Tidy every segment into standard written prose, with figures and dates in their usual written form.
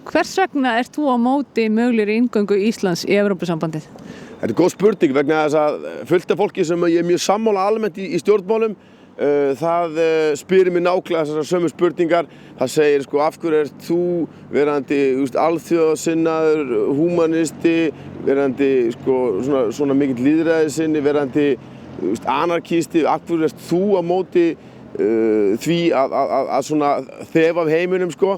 Hvers vegna ert þú á móti mögulegri inngöngu Íslands í Evrópusambandið? Þetta góð spurning vegna þess að fullt af fólki sem ég mjög sammála almennt í stjórnmálum það spyrir mig nákvæmlega þessar sömu spurningar. Það segir sko af hverju ert þú verandi alþjóðasinnaður, húmanisti, verandi sko svona mikill lýðræðissinni, verandi anarkisti, af hverju ert þú á móti því að svona þefa af heiminum sko.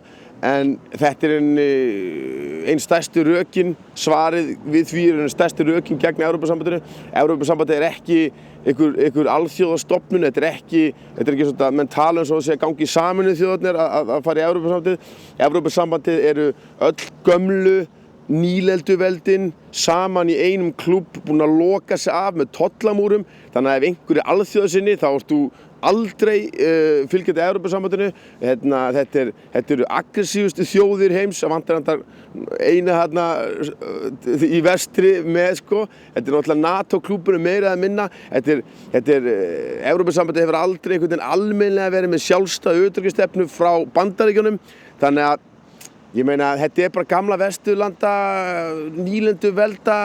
En þetta einn stærstu rökin, svarið við því einn stærstu rökin gegn Evrópusambandinu. Evrópusambandið ekki einhver alþjóðastofnun, þetta ekki svona menn tala svo að segja gangi í Sameinuðu þjóðirnar að fara í Evrópusambandið. Evrópusambandið eru öll gömlu nýlenduveldin saman í einum klúbb búin að loka sig af með tollamúrum. Þannig að ef einhver alþjóðasinni þá ert þú aldrei fylgjandi Evrópusambandinu. Þetta eru aggressífustu þjóðir heims, það vantar eina þarna í vestri með sko. Þetta náttúrulega NATO-klúbburinn meira eða minna. Evrópusambandið hefur aldrei einhvern veginn almennilega verið með sjálfstæða utanríkisstefnu frá Bandaríkjunum. Þannig að ég meina þetta bara gamla Vesturlanda, nýlenduvelda,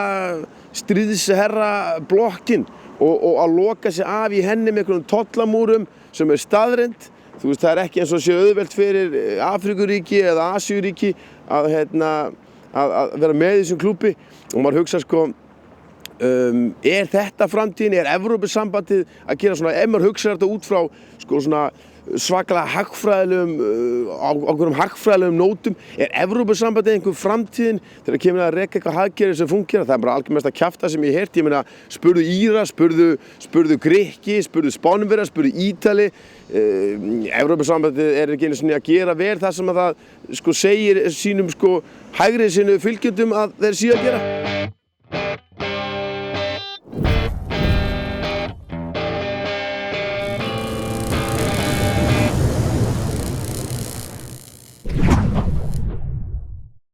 stríðsherra blokkin. Og að loka sig af í henni með einhverjum tollamúrum sem staðreynd. Þú veist, það ekki eins og sé auðvelt fyrir Afríkuríki eða Asíuríki að vera með í þessum klúbbi. Og maður hugsa sko, þetta framtíðin, Evrópusambandið að gera svona, ef maður hugsa þetta út frá sko svona svakalega hagfræðilegum nótum, Evrópusambandið einhver framtíðin þegar kemur að reka eitthvað hagkerfi sem fungerar? Það bara algjör mesta kjafta sem ég heyrt. Ég meina, spurðu Íra, spurðu Grikki, spurðu Spánverja, spurðu Ítali. Evrópusambandið ekki einu sinni að gera vel það sem að það sko segir sínum sko hægri sinnu fylgjendum að þeir séu að gera.